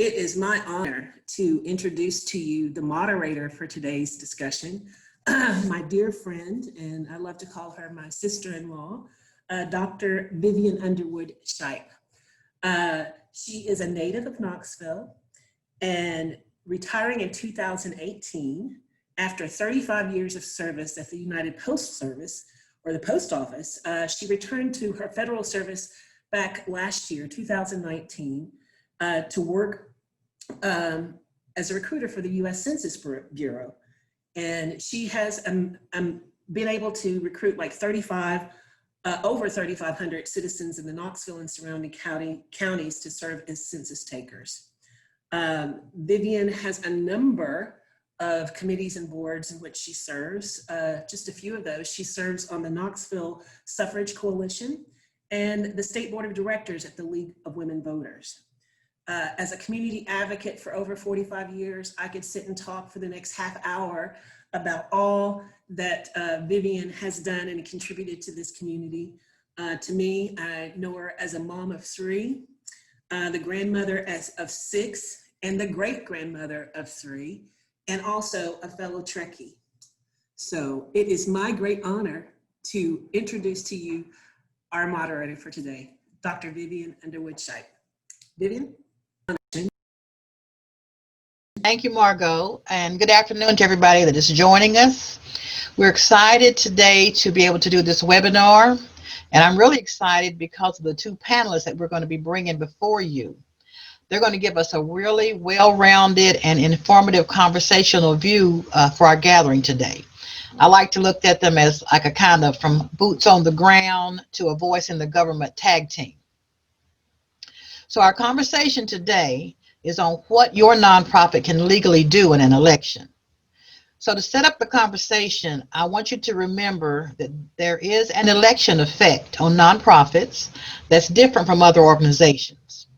It is my honor to introduce to you the moderator for today's discussion, my dear friend, and I love to call her my sister-in-law, Dr. Vivian Underwood Shipe. She is a native of Knoxville and retiring in 2018 after 35 years of service at the United Post Service, or the Post Office. She returned to her federal service back last year, 2019, to work as a recruiter for the U.S. Census Bureau. And she has been able to recruit like over 3,500 citizens in the Knoxville and surrounding counties to serve as census takers. Vivian has a number of committees and boards in which she serves. Just a few of those. She serves on the Knoxville Suffrage Coalition and the State Board of Directors at the League of Women Voters. As a community advocate for over 45 years, I could sit and talk for the next half hour about all that Vivian has done and contributed to this community. To me, I know her as a mom of 3, the grandmother of 6, and the great-grandmother of 3, and also a fellow Trekkie. So it is my great honor to introduce to you our moderator for today, Dr. Vivian Underwood Shipe. Vivian? Thank you, Margot, and good afternoon to everybody that is joining us. We're excited today to be able to do this webinar, and I'm really excited because of the 2 panelists that we're going to be bringing before you. They're going to give us a really well-rounded and informative conversational view for our gathering today. I like to look at them as like a kind of from boots on the ground to a voice in the government tag team. So our conversation today is on what your nonprofit can legally do in an election. So to set up the conversation, I want you to remember that there is an election effect on nonprofits that's different from other organizations.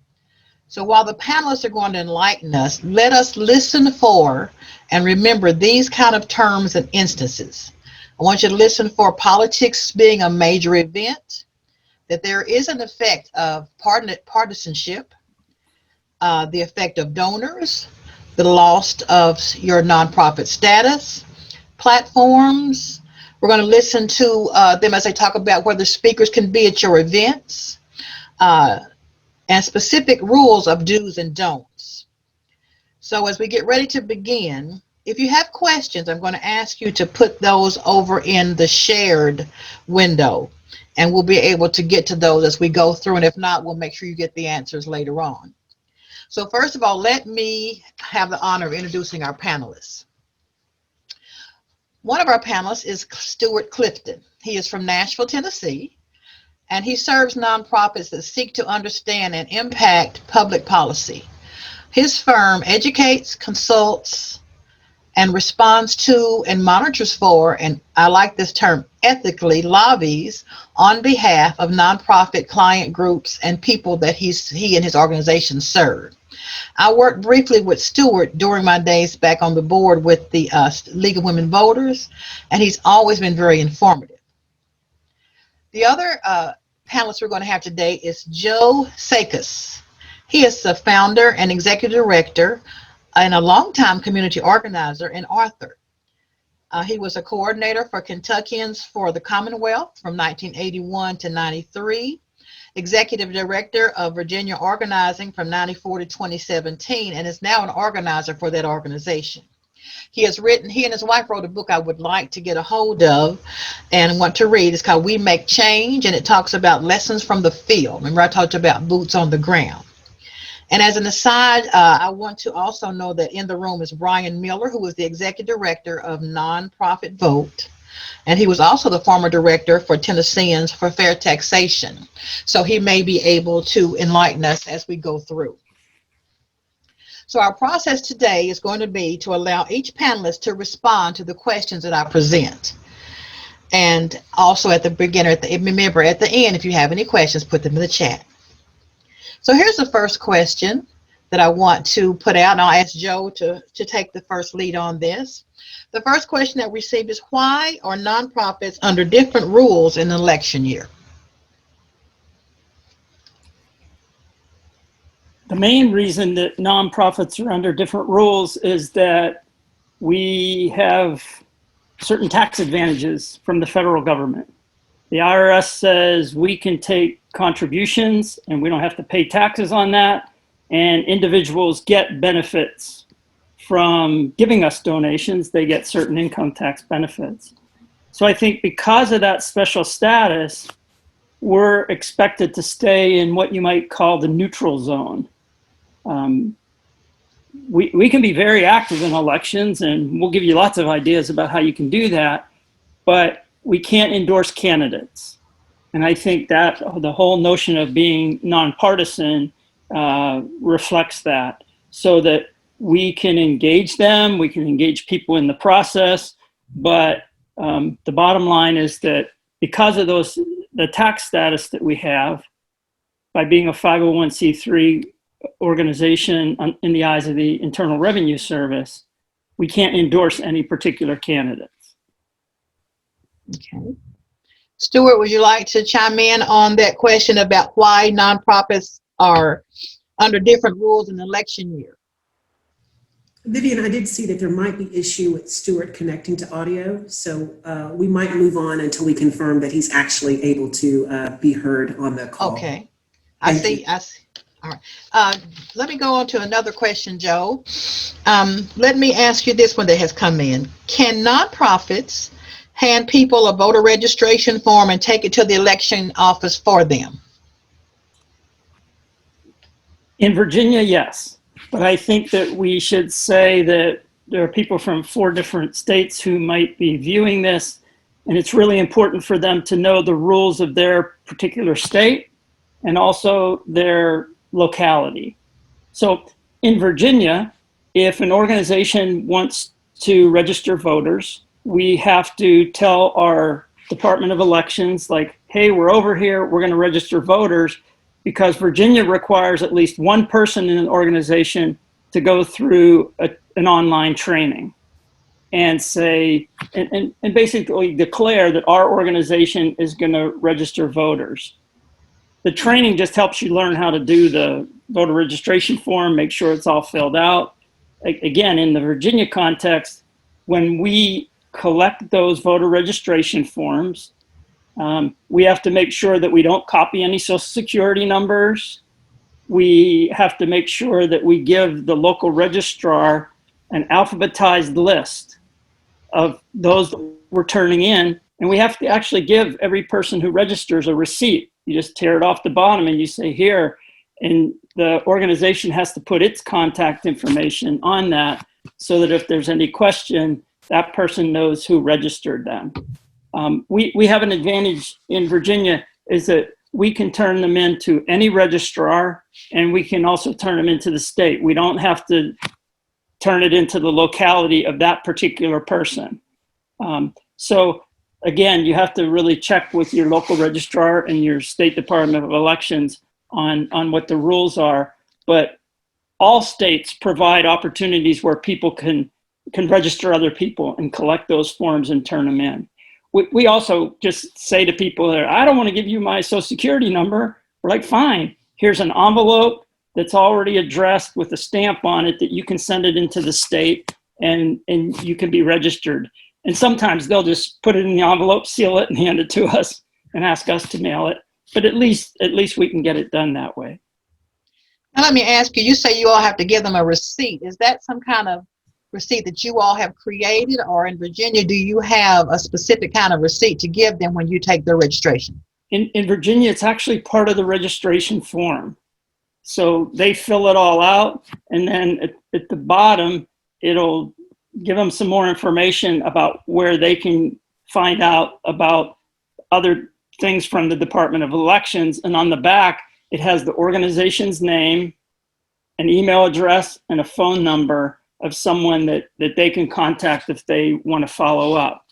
So while the panelists are going to enlighten us, let us listen for and remember these kind of terms and instances. I want you to listen for politics being a major event, that there is an effect of partisanship, the effect of donors, the loss of your nonprofit status, platforms. We're going to listen to them as they talk about whether speakers can be at your events, and specific rules of do's and don'ts. So as we get ready to begin, if you have questions, I'm going to ask you to put those over in the shared window, and we'll be able to get to those as we go through, and if not, we'll make sure you get the answers later on. So first of all, let me have the honor of introducing our panelists. One of our panelists is Stuart Clifton. He is from Nashville, Tennessee, and he serves nonprofits that seek to understand and impact public policy. His firm educates, consults, and responds to and monitors for, and I like this term, ethically lobbies on behalf of nonprofit client groups and people that he and his organization serve. I worked briefly with Stuart during my days back on the board with the League of Women Voters, and he's always been very informative. The other panelist we're going to have today is Joe Sakis. He is the founder and executive director and a longtime community organizer and author. He was a coordinator for Kentuckians for the Commonwealth from 1981 to 93, executive director of Virginia Organizing from 94 to 2017, and is now an organizer for that organization. He and his wife wrote a book I would like to get a hold of and want to read. It's called We Make Change, and it talks about lessons from the field. Remember I talked about boots on the ground. And as an aside, I want to also know that in the room is Brian Miller, who is the executive director of Nonprofit Vote. And he was also the former director for Tennesseans for Fair Taxation. So he may be able to enlighten us as we go through. So our process today is going to be to allow each panelist to respond to the questions that I present. And also at the beginning, remember at the end, if you have any questions, put them in the chat. So here's the first question that I want to put out, and I'll ask Joe to take the first lead on this. The first question that we received is, why are nonprofits under different rules in an election year? the main reason that nonprofits are under different rules is that we have certain tax advantages from the federal government. The IRS says we can take contributions and we don't have to pay taxes on that. And individuals get benefits from giving us donations. They get certain income tax benefits. So I think because of that special status, we're expected to stay in what you might call the neutral zone. We can be very active in elections, and we'll give you lots of ideas about how you can do that, but we can't endorse candidates. And I think that the whole notion of being nonpartisan reflects that, so that we can engage them, we can engage people in the process, but the bottom line is that because of the tax status that we have, by being a 501c3 organization in the eyes of the Internal Revenue Service, we can't endorse any particular candidates. Okay. Stuart, would you like to chime in on that question about why nonprofits are under different rules in election year? Vivian, I did see that there might be issue with Stuart connecting to audio, so we might move on until we confirm that he's actually able to be heard on the call. Okay, I see. All right. Let me go on to another question, Joe. Let me ask you this one that has come in. Can nonprofits hand people a voter registration form and take it to the election office for them? In Virginia, yes. But I think that we should say that there are people from 4 different states who might be viewing this, and it's really important for them to know the rules of their particular state and also their locality. So in Virginia, if an organization wants to register voters, we have to tell our Department of Elections, like, hey, we're over here, we're going to register voters, because Virginia requires at least one person in an organization to go through an online training and say, and basically declare that our organization is going to register voters. The training just helps you learn how to do the voter registration form, make sure it's all filled out. Again, in the Virginia context, when we collect those voter registration forms, we have to make sure that we don't copy any social security numbers. We have to make sure that we give the local registrar an alphabetized list of those we're turning in. And we have to actually give every person who registers a receipt. You just tear it off the bottom and you say, here, and the organization has to put its contact information on that so that if there's any question, that person knows who registered them. We have an advantage in Virginia is that we can turn them into any registrar, and we can also turn them into the state. We don't have to turn it into the locality of that particular person. So again, you have to really check with your local registrar and your state Department of Elections on what the rules are. But all states provide opportunities where people can register other people and collect those forms and turn them in. We also just say to people that I don't want to give you my social security number. We're like, fine, here's an envelope that's already addressed with a stamp on it that you can send it into the state and you can be registered. And sometimes they'll just put it in the envelope, seal it, and hand it to us and ask us to mail it. But at least we can get it done that way. Now let me ask you, you say you all have to give them a receipt. Is that some kind of receipt that you all have created, or in Virginia, do you have a specific kind of receipt to give them when you take their registration? In Virginia, it's actually part of the registration form. So they fill it all out, and then at the bottom, it'll give them some more information about where they can find out about other things from the Department of Elections. And on the back, it has the organization's name, an email address, and a phone number of someone that they can contact if they want to follow up.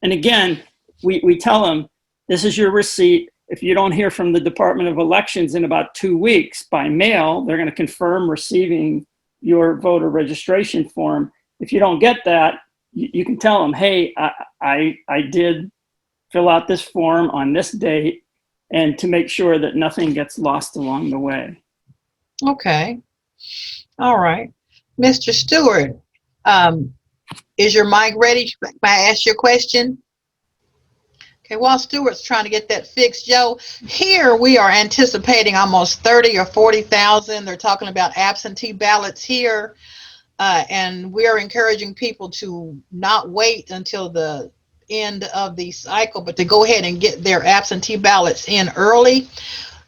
And again, we tell them, this is your receipt. If you don't hear from the Department of Elections in about 2 weeks by mail, they're going to confirm receiving your voter registration form. If you don't get that, you can tell them, hey, I did fill out this form on this date, and to make sure that nothing gets lost along the way. Okay. All right. Mr. Stewart, is your mic ready? May I ask your question? Okay, while Stewart's trying to get that fixed, Joe, here we are anticipating almost 30 or 40,000. They're talking about absentee ballots here. And we are encouraging people to not wait until the end of the cycle, but to go ahead and get their absentee ballots in early.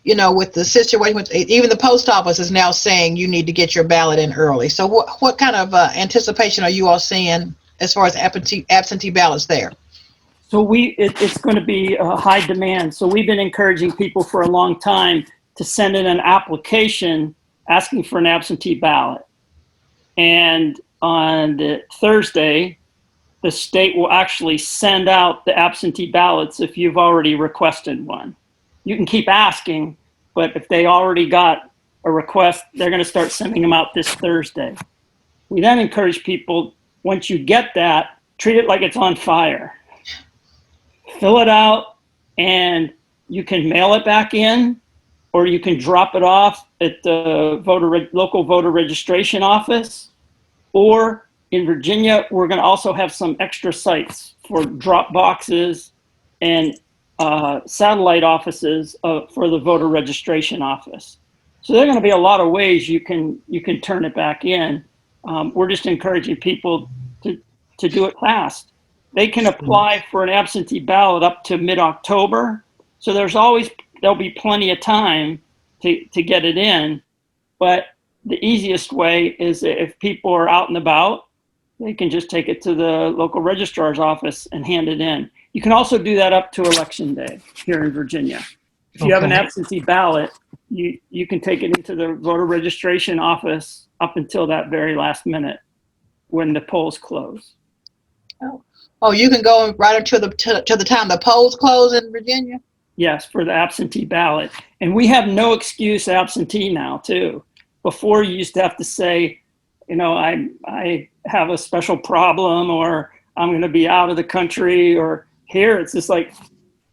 You know, with the situation, with even the post office is now saying you need to get your ballot in early. So what kind of anticipation are you all seeing as far as absentee ballots there? So it's going to be a high demand. So we've been encouraging people for a long time to send in an application asking for an absentee ballot. And on the Thursday, the state will actually send out the absentee ballots if you've already requested one. You can keep asking, but if they already got a request, they're going to start sending them out this Thursday. We then encourage people, once you get that, treat it like it's on fire. Fill it out, and you can mail it back in, or you can drop it off at the local voter registration office. Or in Virginia, we're going to also have some extra sites for drop boxes and satellite offices for the voter registration office. So there are going to be a lot of ways you can turn it back in. We're just encouraging people to do it fast. They can apply for an absentee ballot up to mid-October. So there'll be plenty of time to get it in. But the easiest way is if people are out and about, they can just take it to the local registrar's office and hand it in. You can also do that up to Election Day here in Virginia. If you have an absentee ballot, you can take it into the voter registration office up until that very last minute when the polls close. Oh, you can go right until the time the polls close in Virginia? Yes, for the absentee ballot. And we have no excuse absentee now, too. Before, you used to have to say, you know, I have a special problem, or I'm going to be out of the country, or here it's just like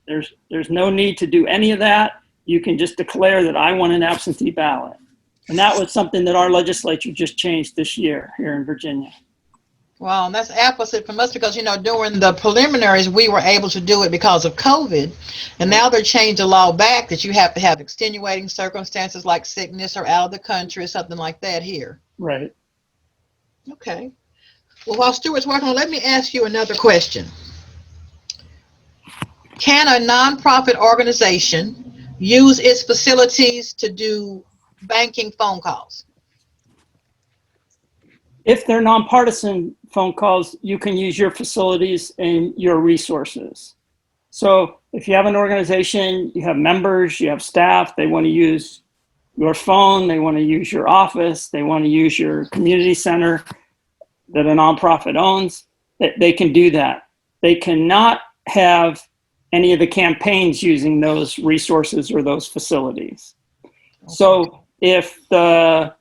there's no need to do any of that. You can just declare that I want an absentee ballot. And that was something that our legislature just changed this year here in Virginia. Well, that's opposite from us because, you know, during the preliminaries, we were able to do it because of COVID. And now they're changed the law back that you have to have extenuating circumstances like sickness or out of the country or something like that here. Right. Okay. Well, while Stuart's working on, let me ask you another question. Can a nonprofit organization use its facilities to do banking phone calls? If they're nonpartisan phone calls, you can use your facilities and your resources. So if you have an organization, you have members, you have staff, they want to use your phone, they want to use your office, they want to use your community center that a nonprofit owns, they can do that. They cannot have any of the campaigns using those resources or those facilities. So if the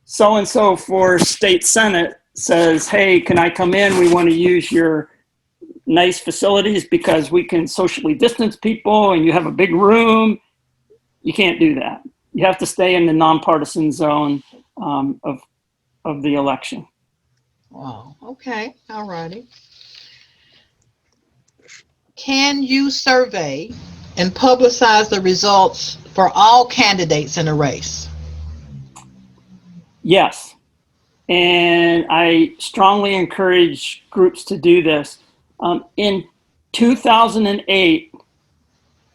so-and-so for state senate says, hey, can I come in? We want to use your nice facilities because we can socially distance people and you have a big room. You can't do that. You have to stay in the nonpartisan zone of the election. Wow. Okay. All righty. Can you survey and publicize the results for all candidates in a race? Yes. And I strongly encourage groups to do this. In 2008,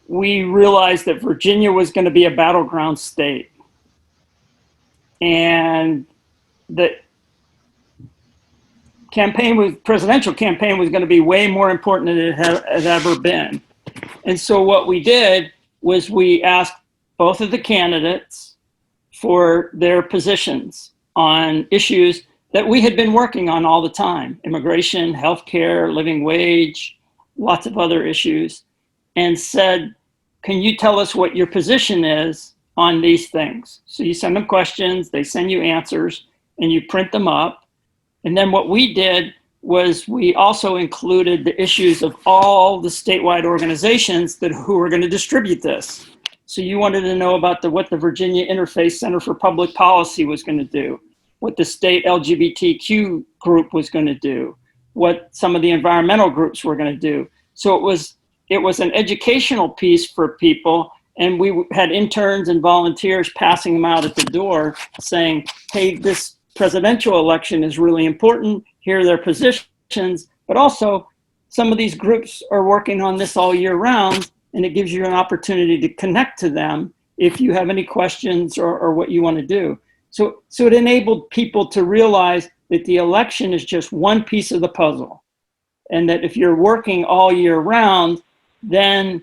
we realized that Virginia was going to be a battleground state. And the presidential campaign was going to be way more important than it had ever been. And so what we did was we asked both of the candidates for their positions on issues that we had been working on all the time: immigration, healthcare, living wage, lots of other issues, and said, can you tell us what your position is on these things? So you send them questions, they send you answers, and you print them up. And then what we did was we also included the issues of all the statewide organizations who were going to distribute this. So you wanted to know about what the Virginia Interfaith Center for Public Policy was going to do, what the state LGBTQ group was going to do, what some of the environmental groups were going to do. So it was an educational piece for people, and we had interns and volunteers passing them out at the door saying, hey, this presidential election is really important. Here are their positions, but also some of these groups are working on this all year round, and it gives you an opportunity to connect to them if you have any questions or what you want to do. So it enabled people to realize that the election is just one piece of the puzzle, and that if you're working all year round, then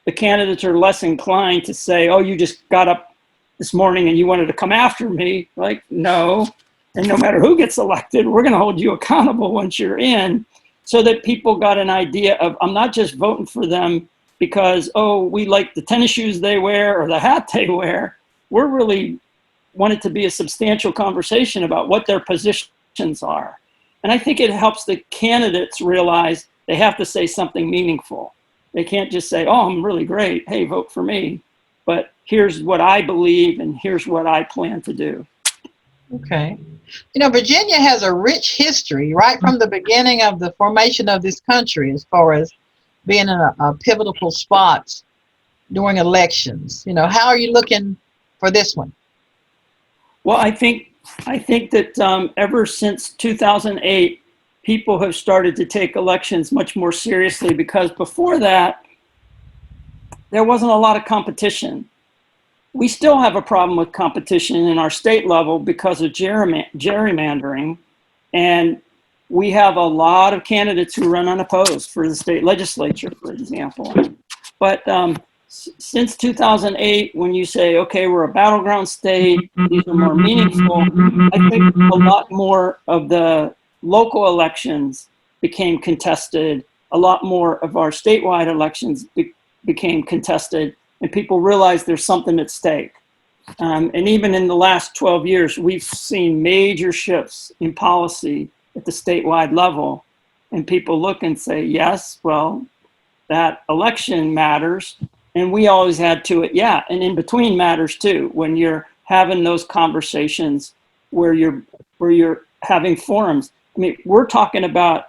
the candidates are less inclined to say, oh, you just got up this morning and you wanted to come after me. Like, no. And no matter who gets elected, we're going to hold you accountable once you're in, so that people got an idea of, I'm not just voting for them because, oh, we like the tennis shoes they wear or the hat they wear. We're really want it to be a substantial conversation about what their positions are. And I think it helps the candidates realize they have to say something meaningful. They can't just say, oh, I'm really great. Hey, vote for me. But here's what I believe and here's what I plan to do. Okay. You know, Virginia has a rich history right from the beginning of the formation of this country as far as being in a pivotal spot during elections. You know, how are you looking for this one? Well, I think that ever since 2008, people have started to take elections much more seriously, because before that, there wasn't a lot of competition. We still have a problem with competition in our state level because of gerrymandering, and we have a lot of candidates who run unopposed for the state legislature, for example. But since 2008, when you say, okay, we're a battleground state, these are more meaningful, I think a lot more of the local elections became contested. A lot more of our statewide elections became contested, and people realized there's something at stake. And even in the last 12 years, we've seen major shifts in policy at the statewide level. And people look and say, yes, well, that election matters. And we always had to it, yeah. And in between matters too, when you're having those conversations where you're having forums. I mean, we're talking about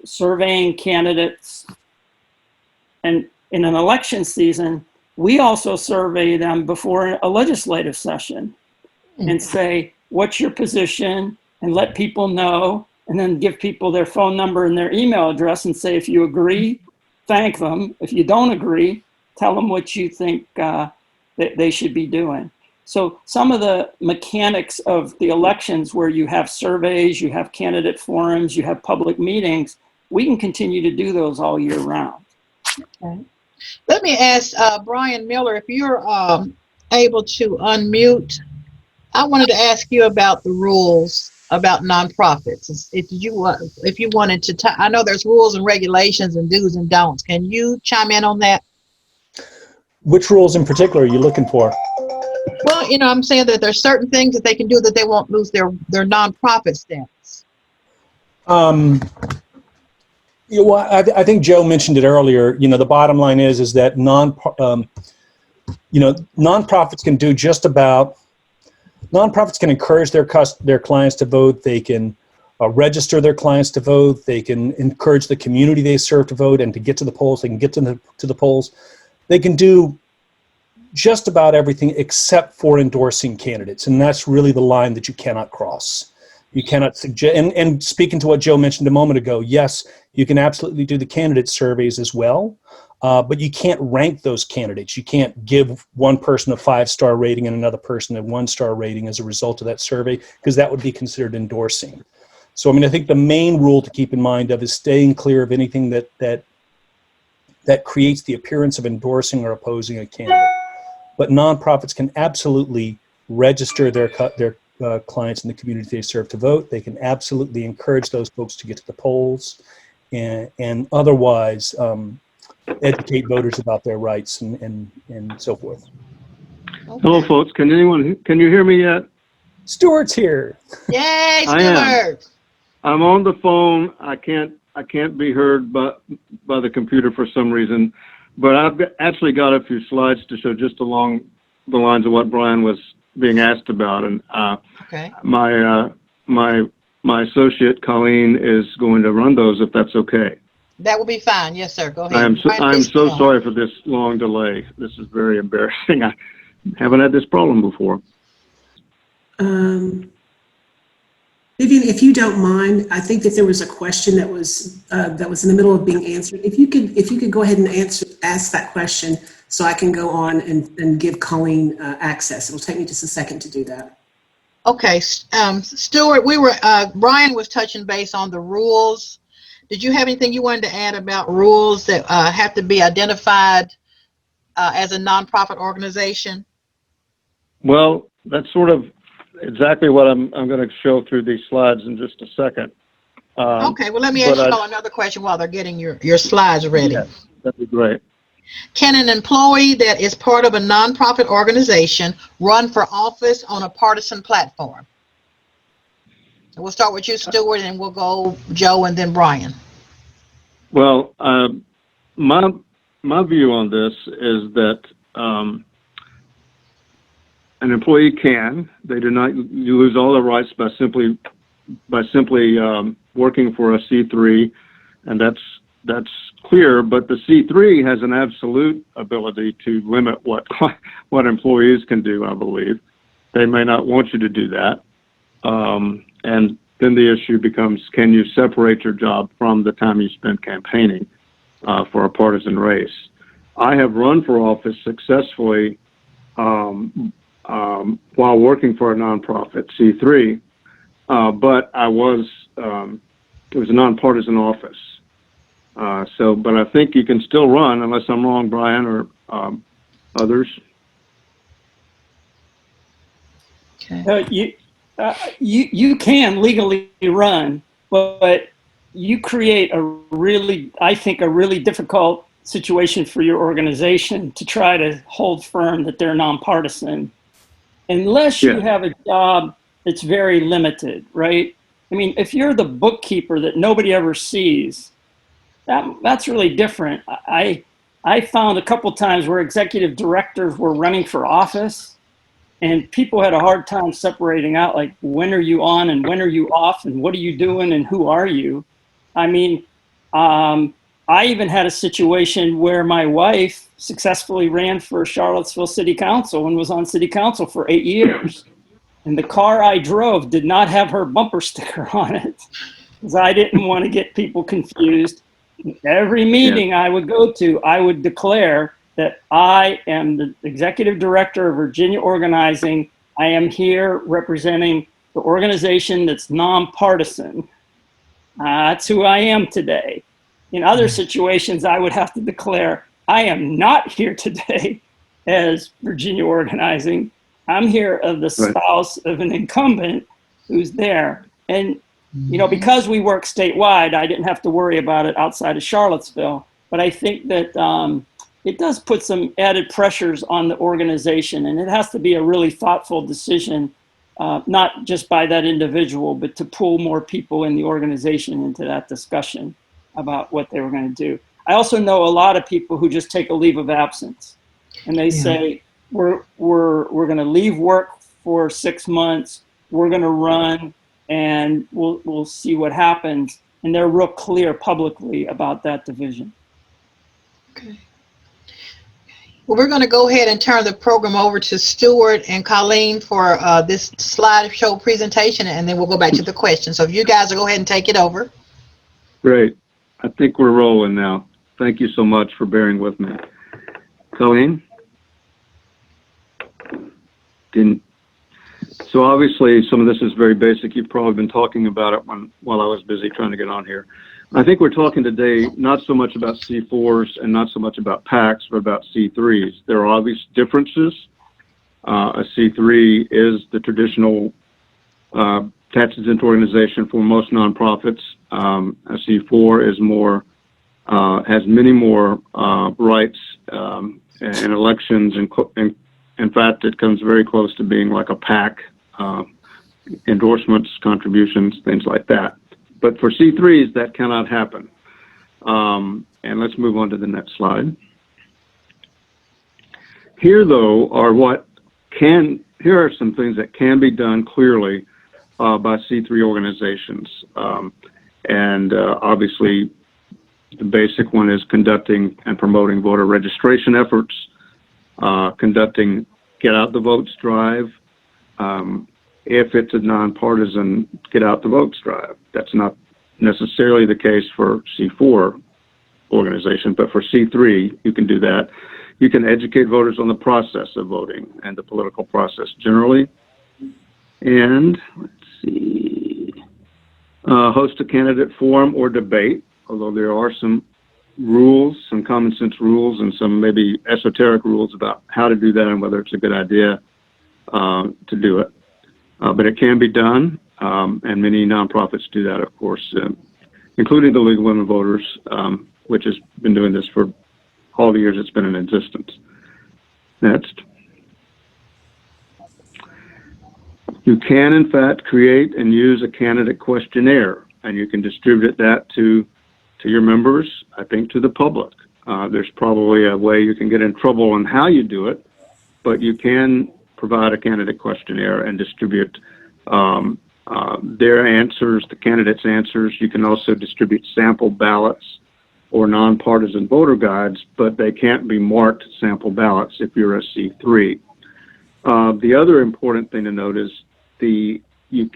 surveying candidates, and in an election season, we also survey them before a legislative session and say, what's your position? And let people know, and then give people their phone number and their email address and say, if you agree, thank them. If you don't agree, tell them what you think that they should be doing. So some of the mechanics of the elections, where you have surveys, you have candidate forums, you have public meetings, we can continue to do those all year round. Okay. Let me ask Brian Miller, if you're able to unmute. I wanted to ask you about the rules about nonprofits. If you wanted to, I know there's rules and regulations and do's and don'ts. Can you chime in on that? Which rules in particular are you looking for? Well, you know, I'm saying that there's certain things that they can do that they won't lose their nonprofit status. Well, I think Joe mentioned it earlier. You know, the bottom line is that nonprofits can do just about. Nonprofits can encourage their clients to vote. They can register their clients to vote. They can encourage the community they serve to vote and to get to the polls. They can get to the polls. They can do just about everything except for endorsing candidates, and that's really the line that you cannot cross. You cannot suggest, and speaking to what Joe mentioned a moment ago, yes, you can absolutely do the candidate surveys as well, but you can't rank those candidates. You can't give one person a 5-star rating and another person a 1-star rating as a result of that survey, because that would be considered endorsing. So, I mean, I think the main rule to keep in mind of is staying clear of anything that creates the appearance of endorsing or opposing a candidate. But nonprofits can absolutely register their clients in the community they serve to vote. They can absolutely encourage those folks to get to the polls, and otherwise educate voters about their rights and so forth. Okay. Hello, folks. Can you hear me yet? Stuart's here. Yay, I am. Stuart! I'm on the phone. I can't be heard by the computer for some reason. but actually got a few slides to show just along the lines of what Brian was being asked about. And Okay. my associate Colleen is going to run those if that's okay. That will be fine. Yes, sir. Go ahead. I am Brian, so please. sorry for this long delay. This is very embarrassing. I haven't had this problem before. Vivian, if you don't mind, I think that there was a question that was in the middle of being answered. If you could go ahead and ask that question so I can go on and give Colleen access. It'll take me just a second to do that. Okay, Stuart, Brian was touching base on the rules. Did you have anything you wanted to add about rules that have to be identified as a nonprofit organization? Well, that's sort of exactly what I'm going to show through these slides in just a second. Okay, well, let me ask you another question while they're getting your slides ready. Yes, that'd be great. Can an employee that is part of a nonprofit organization run for office on a partisan platform? And we'll start with you, Stuart, and we'll go Joe and then Brian. Well, my view on this is that an employee can. They do not. You lose all their rights by simply working for a C3, and that's clear. But the C3 has an absolute ability to limit what employees can do. I believe they may not want you to do that, and then the issue becomes: can you separate your job from the time you spend campaigning for a partisan race? I have run for office successfully while working for a nonprofit C3, but it was a nonpartisan office. But I think you can still run, unless I'm wrong, Brian, or others. Okay. You can legally run, but you create I think a really difficult situation for your organization to try to hold firm that they're nonpartisan, unless you have a job that's very limited, right? I mean, if you're the bookkeeper that nobody ever sees, that's really different. I found a couple times where executive directors were running for office and people had a hard time separating out, like, when are you on and when are you off and what are you doing and who are you? I mean, I even had a situation where my wife successfully ran for Charlottesville City Council and was on City Council for 8 years. And the car I drove did not have her bumper sticker on it because I didn't want to get people confused. Every meeting I would go to, I would declare that I am the executive director of Virginia Organizing. I am here representing the organization that's nonpartisan. That's who I am today. In other situations, I would have to declare, I am not here today as Virginia Organizing. I'm here as the spouse of an incumbent who's there. And, you know, because we work statewide, I didn't have to worry about it outside of Charlottesville. But I think that it does put some added pressures on the organization, and it has to be a really thoughtful decision, not just by that individual, but to pull more people in the organization into that discussion about what they were going to do. I also know a lot of people who just take a leave of absence, and they say, we're going to leave work for 6 months, we're going to run, and we'll see what happens. And they're real clear publicly about that division. Okay. Well, we're going to go ahead and turn the program over to Stuart and Colleen for this slideshow presentation, and then we'll go back to the questions. So if you guys will go ahead and take it over. Great. I think we're rolling now. Thank you so much for bearing with me. Colleen? So obviously some of this is very basic. You've probably been talking about it while I was busy trying to get on here. I think we're talking today not so much about C4s and not so much about PACs, but about C3s. There are obvious differences. A C3 is the traditional tax-exempt organization for most nonprofits. A C4 is more, has many more rights in elections, and in fact, it comes very close to being like a PAC, endorsements, contributions, things like that. But for C3s, that cannot happen. And let's move on to the next slide. Here, though, here are some things that can be done clearly by C3 organizations. Obviously, the basic one is conducting and promoting voter registration efforts, conducting Get Out the Votes drive. If it's a nonpartisan Get Out the Votes drive, that's not necessarily the case for C4 organization, but for C3, you can do that. You can educate voters on the process of voting and the political process generally. And let's see, host a candidate forum or debate, although there are some rules, some common sense rules, and some maybe esoteric rules about how to do that and whether it's a good idea to do it. But it can be done, and many nonprofits do that, of course, including the League of Women Voters, which has been doing this for all the years it's been in existence. Next. You can, in fact, create and use a candidate questionnaire, and you can distribute that to your members, I think to the public. There's probably a way you can get in trouble on how you do it, but you can provide a candidate questionnaire and distribute their answers, the candidates' answers. You can also distribute sample ballots or nonpartisan voter guides, but they can't be marked sample ballots if you're a C3. The other important thing to note is you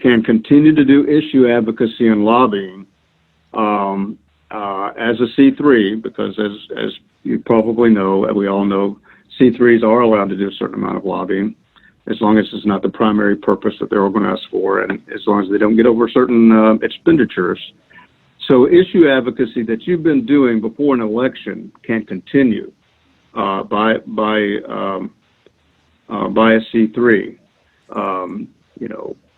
can continue to do issue advocacy and lobbying as a C3, because as you probably know, and we all know, C3s are allowed to do a certain amount of lobbying, as long as it's not the primary purpose that they're organized for, and as long as they don't get over certain expenditures. So issue advocacy that you've been doing before an election can continue by a C3.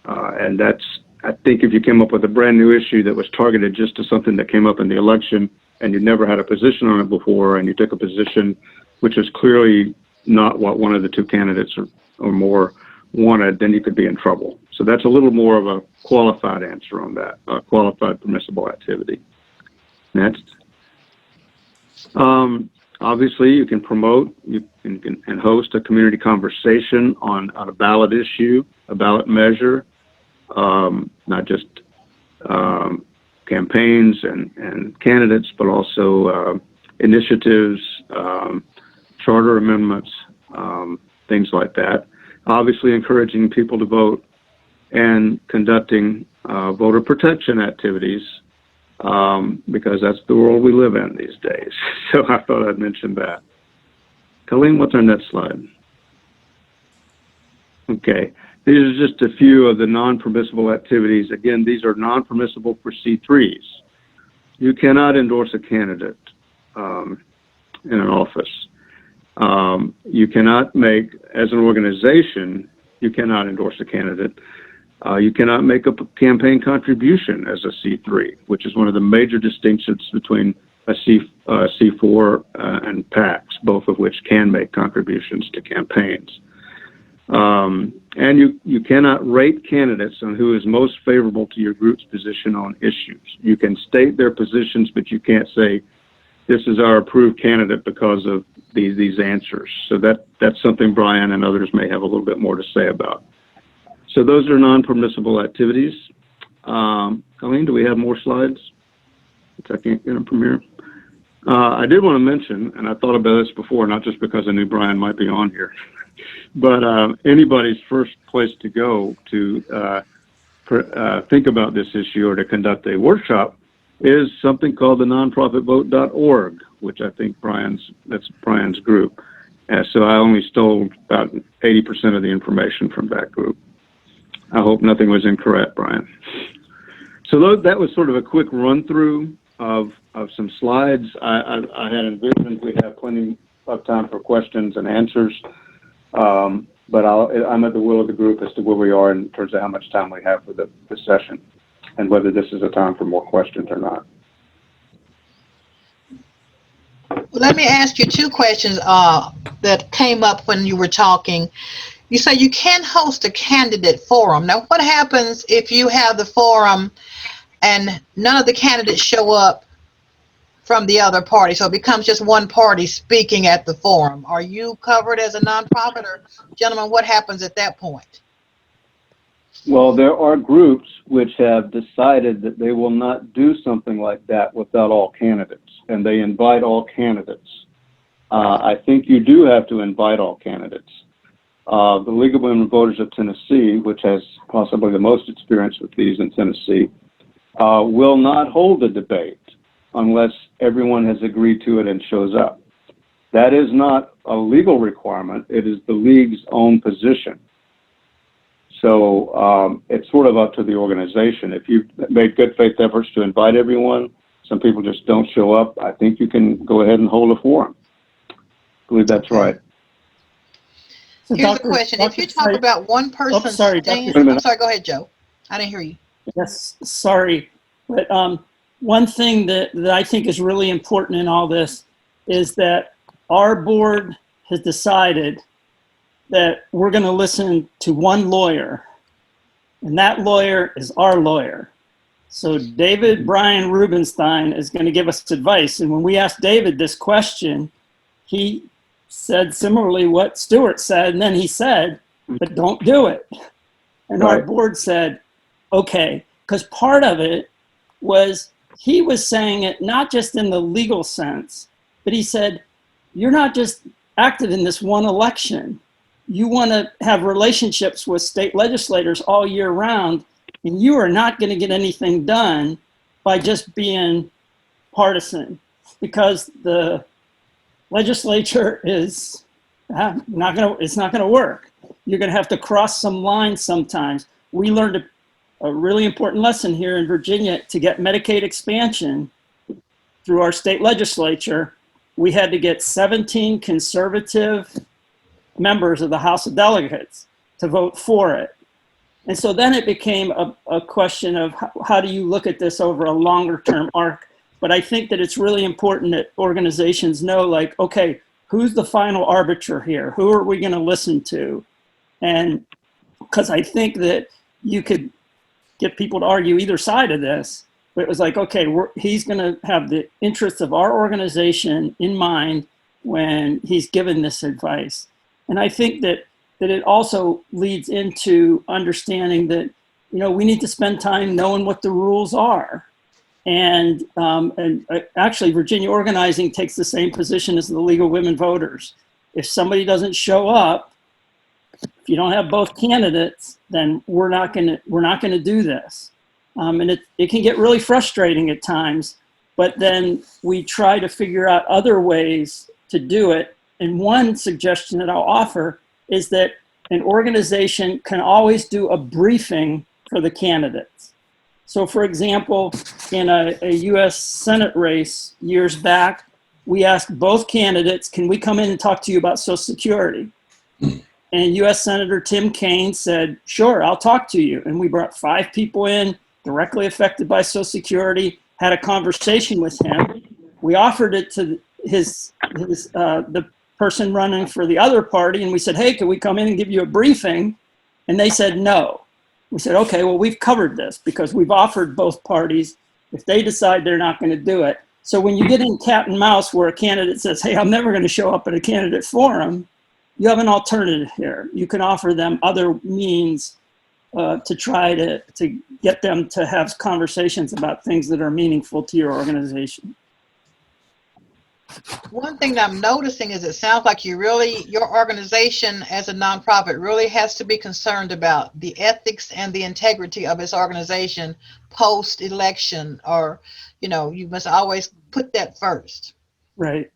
And that's, I think, if you came up with a brand new issue that was targeted just to something that came up in the election and you never had a position on it before, and you took a position which is clearly not what one of the two candidates or more wanted, then you could be in trouble. So that's a little more of a qualified answer on that, qualified permissible activity. Next. Obviously, you can promote, and host a community conversation on a ballot issue, a ballot measure, not just campaigns and candidates, but also initiatives, charter amendments, things like that. Obviously, encouraging people to vote and conducting voter protection activities, because that's the world we live in these days. So I thought I'd mention that. Colleen, what's our next slide? Okay, these are just a few of the non-permissible activities. Again, these are non-permissible for C3s. You cannot endorse a candidate in an office. You cannot make, as an organization, you cannot endorse a candidate. You cannot make a campaign contribution as a C3, which is one of the major distinctions between a C4 and PACs, both of which can make contributions to campaigns. And you cannot rate candidates on who is most favorable to your group's position on issues. You can state their positions, but you can't say, this is our approved candidate because of these answers. So that's something Brian and others may have a little bit more to say about. So those are non-permissible activities. Colleen, do we have more slides? I can't get them from here. I did want to mention, and I thought about this before, not just because I knew Brian might be on here, but anybody's first place to go to think about this issue or to conduct a workshop is something called the nonprofitvote.org, which I think that's Brian's group. So I only stole about 80% of the information from that group. I hope nothing was incorrect, Brian. So that was sort of a quick run through of some slides. I had envisioned we'd have plenty of time for questions and answers, but I'm at the will of the group as to where we are in terms of how much time we have for the session and whether this is a time for more questions or not. Let me ask you two questions that came up when you were talking. You say you can host a candidate forum. Now, what happens if you have the forum and none of the candidates show up from the other party. So it becomes just one party speaking at the forum. Are you covered as a nonprofit, or gentlemen, what happens at that point? Well, there are groups which have decided that they will not do something like that without all candidates, and they invite all candidates. I think you do have to invite all candidates. The League of Women Voters of Tennessee, which has possibly the most experience with these in Tennessee, will not hold a debate unless everyone has agreed to it and shows up. That is not a legal requirement. It is the League's own position. So it's sort of up to the organization. If you've made good faith efforts to invite everyone, some people just don't show up, I think you can go ahead and hold a forum. I believe that's right. So Here's Dr. the question. If you talk Sorry. about one person sorry, stance, Dr. I'm sorry, go ahead, Joe. I didn't hear you. Yes, sorry. But one thing that I think is really important in all this is that our board has decided that we're going to listen to one lawyer, and that lawyer is our lawyer. So David Brian Rubenstein is going to give us advice. And when we asked David this question, he said similarly what Stuart said, and then he said, but don't do it. And our Right. board said, okay, because part of it was he was saying it not just in the legal sense, but he said, you're not just active in this one election. You want to have relationships with state legislators all year round, and you are not going to get anything done by just being partisan, because the legislature is not going to, it's not going to work. You're going to have to cross some lines sometimes. We learned a really important lesson here in Virginia. To get Medicaid expansion through our state legislature, we had to get 17 conservative members of the House of Delegates to vote for it. And so then it became a question of how do you look at this over a longer term arc? But I think that it's really important that organizations know, like, okay, who's the final arbiter here? Who are we going to listen to? And because I think that you could get people to argue either side of this, but it was like, okay, he's going to have the interests of our organization in mind when he's given this advice. And I think that it also leads into understanding that, you know, we need to spend time knowing what the rules are. And actually, Virginia Organizing takes the same position as the League of Women Voters. If somebody doesn't show up, if you don't have both candidates, then we're not going to do this. And it can get really frustrating at times, but then we try to figure out other ways to do it. And one suggestion that I'll offer is that an organization can always do a briefing for the candidates. So for example, in a US Senate race years back, we asked both candidates, can we come in and talk to you about Social Security? And US Senator Tim Kaine said, sure, I'll talk to you. And we brought 5 people in directly affected by Social Security, had a conversation with him. We offered it to the person running for the other party, and we said, hey, can we come in and give you a briefing? And they said no. We said, okay, well, we've covered this because we've offered both parties. If they decide they're not going to do it. So when you get in cat and mouse where a candidate says, hey, I'm never going to show up at a candidate forum, you have an alternative here. You can offer them other means to try to get them to have conversations about things that are meaningful to your organization. One thing that I'm noticing is it sounds like your organization as a nonprofit really has to be concerned about the ethics and the integrity of its organization post-election, or, you know, you must always put that first. Right.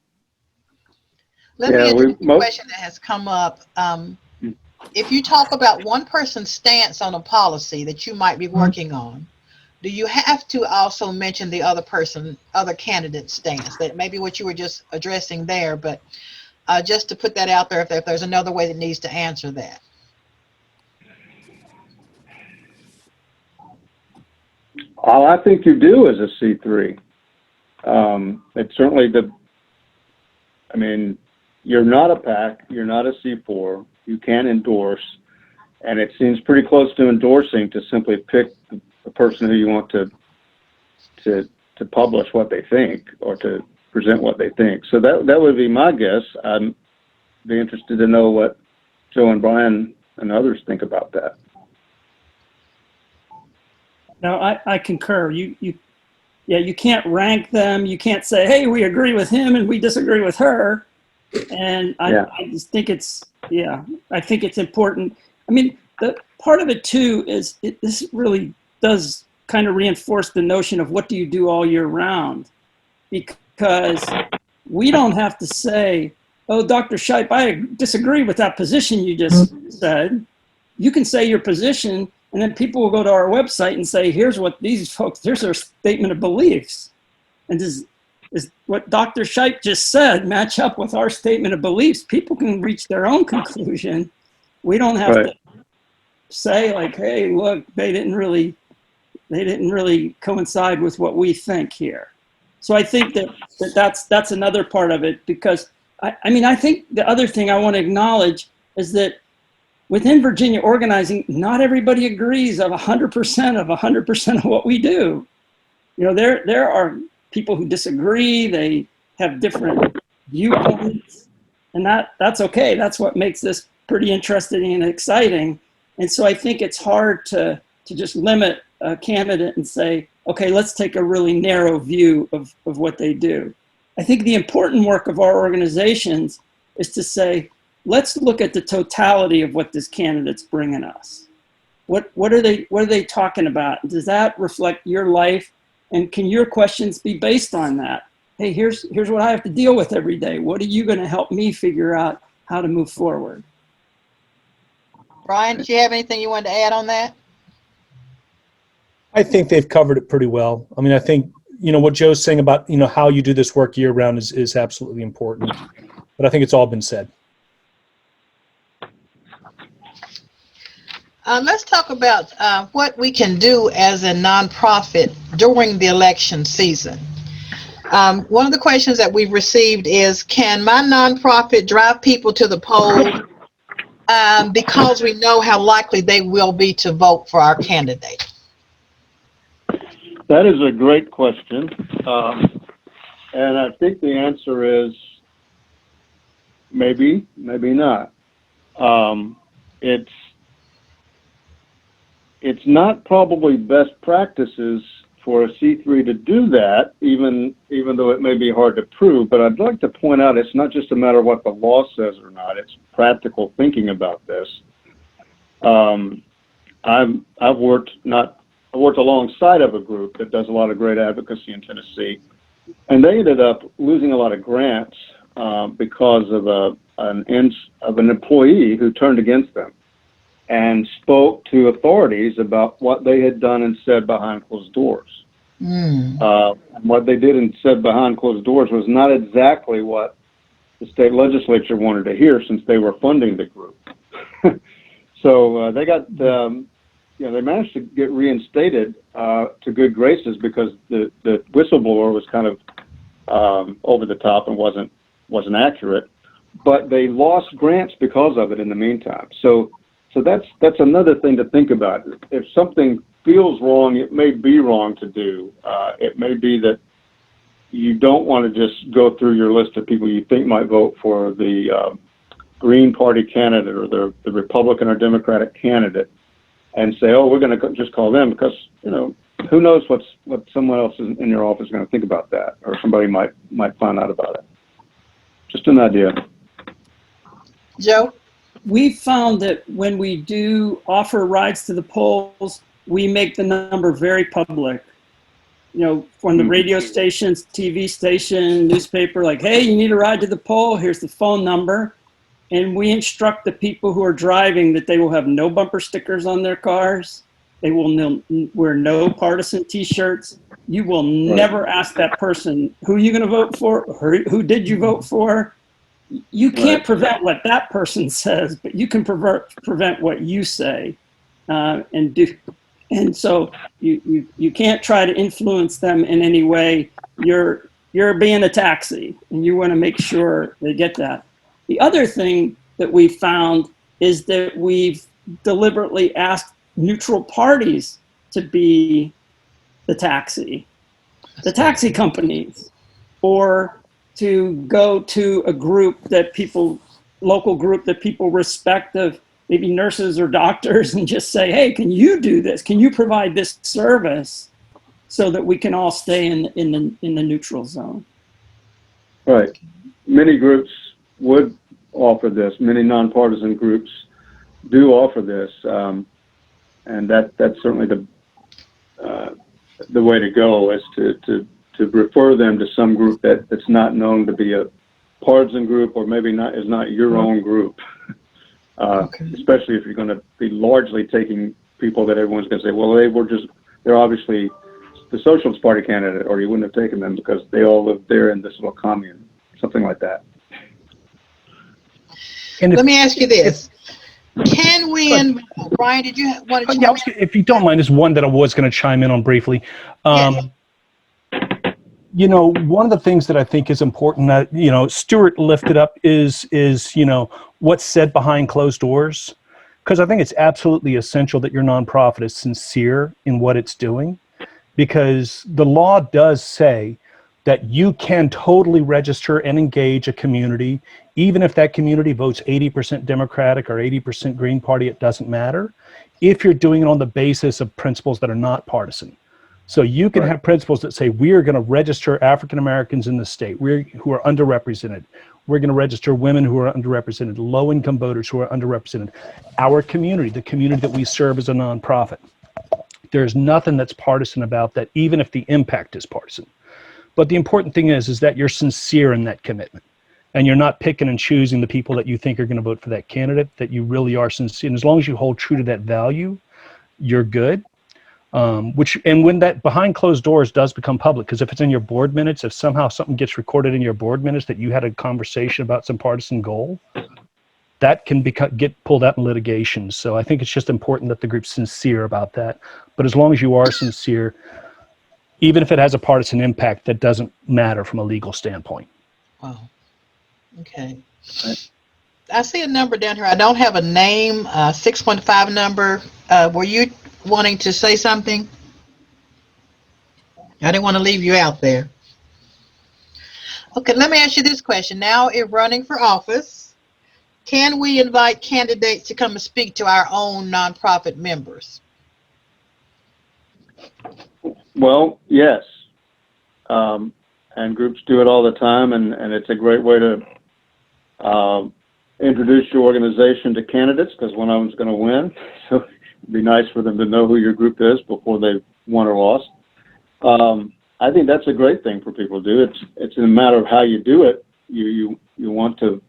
Let me address a question that has come up. If you talk about one person's stance on a policy that you might be working on, do you have to also mention the other candidate's stance? That may be what you were just addressing there, but just to put that out there, if there's another way that needs to answer that. All I think you do as a C3. It's certainly I mean, you're not a PAC, you're not a C4, you can endorse, and it seems pretty close to endorsing to simply pick the person who you want to to publish what they think or to present what they think. So that would be my guess. I'd be interested to know what Joe and Brian and others think about that. No, I concur. You can't rank them. You can't say, hey, we agree with him and we disagree with her. And I just think I think it's important. I mean, the part of it too is this really does kind of reinforce the notion of what do you do all year round? Because we don't have to say, oh, Dr. Shipe, I disagree with that position you just said. You can say your position, and then people will go to our website and say, here's what these folks, here's their statement of beliefs. And does what Dr. Shipe just said match up with our statement of beliefs? People can reach their own conclusion. We don't have to say like, hey, look, they didn't really coincide with what we think here. So I think that's another part of it, because I think the other thing I want to acknowledge is that within Virginia organizing, not everybody agrees of 100% of what we do. You know, there are people who disagree, they have different viewpoints, and that's okay. That's what makes this pretty interesting and exciting. And so I think it's hard to just limit a candidate and say, okay, let's take a really narrow view of what they do. I think the important work of our organizations is to say, let's look at the totality of what this candidate's bringing us. What are they talking about? Does that reflect your life? And can your questions be based on that? Hey, here's what I have to deal with every day. What are you going to help me figure out how to move forward? Brian, do you have anything you wanted to add on that? I think they've covered it pretty well. I mean, I think, what Joe's saying about, how you do this work year round is absolutely important. But I think it's all been said. Let's talk about what we can do as a nonprofit during the election season. One of the questions that we've received is, can my nonprofit drive people to the polls because we know how likely they will be to vote for our candidate? That is a great question. And I think the answer is maybe, maybe not. It's not probably best practices for a C3 to do that, even though it may be hard to prove. But I'd like to point out it's not just a matter of what the law says or not. It's practical thinking about this. I've worked alongside of a group that does a lot of great advocacy in Tennessee, and they ended up losing a lot of grants because of an employee who turned against them and spoke to authorities about what they had done and said behind closed doors. What they did and said behind closed doors was not exactly what the state legislature wanted to hear, since they were funding the group. So they got, they managed to get reinstated to good graces because the whistleblower was kind of over the top and wasn't accurate, but they lost grants because of it in the meantime. So that's another thing to think about. If something feels wrong, it may be wrong to do. It may be that you don't want to just go through your list of people you think might vote for the Green Party candidate or the Republican or Democratic candidate and say, oh, we're going to just call them, because, who knows what someone else in your office is going to think about that, or somebody might find out about it. Just an idea. Joe? We found that when we do offer rides to the polls, we make the number very public. From the radio stations, TV station, newspaper, like, hey, you need a ride to the poll, here's the phone number. And we instruct the people who are driving that they will have no bumper stickers on their cars. They will wear no partisan T-shirts. You will never ask that person, who are you going to vote for? Or who did you vote for? You can't prevent what that person says, but you can prevent what you say and do. And so you can't try to influence them in any way. You're being a taxi, and you want to make sure they get that. The other thing that we found is that we've deliberately asked neutral parties to be the taxi. the taxi companies, or to go to a group that people, local group that people respect, of maybe nurses or doctors, and just say, hey, can you do this? Can you provide this service so that we can all stay in the neutral zone? Right. Many groups would offer this. Many nonpartisan groups do offer this, and that's certainly the way to go, is to refer them to some group that's not known to be a partisan group, or maybe is not your own group. Especially if you're going to be largely taking people that everyone's going to say, well, they're obviously the Socialist Party candidate, or you wouldn't have taken them because they all live there in this little commune, something like that. Let me ask you this. Can we, Brian, did you want to chime in? If you don't mind, there's one that I was going to chime in on briefly. Yes. You know, one of the things that I think is important that, you know, Stuart lifted up is, you know, what's said behind closed doors. Because I think it's absolutely essential that your nonprofit is sincere in what it's doing. Because the law does say that you can totally register and engage a community, even if that community votes 80% Democratic or 80% Green Party, it doesn't matter, if you're doing it on the basis of principles that are not partisan. So you can have principles that say, we are going to register African Americans in the state who are underrepresented. We're going to register women who are underrepresented, low-income voters who are underrepresented. Our community, the community that we serve as a nonprofit. There's nothing that's partisan about that, even if the impact is partisan. But the important thing is that you're sincere in that commitment. And you're not picking and choosing the people that you think are going to vote for that candidate, that you really are sincere. And as long as you hold true to that value, you're good. And when that behind closed doors does become public, because if it's in your board minutes, if somehow something gets recorded in your board minutes that you had a conversation about some partisan goal, that can get pulled out in litigation. So I think it's just important that the group's sincere about that. But as long as you are sincere, even if it has a partisan impact, that doesn't matter from a legal standpoint. Wow. Okay. I see a number down here. I don't have a name, 615 number. Were you wanting to say something? I didn't want to leave you out there. Okay, let me ask you this question. Now, if running for office, can we invite candidates to come and speak to our own nonprofit members? Well, yes. And groups do it all the time, and it's a great way to introduce your organization to candidates, because one of them's going to win. So it'd be nice for them to know who your group is before they won or lost. I think that's a great thing for people to do. It's a matter of how you do it. You want to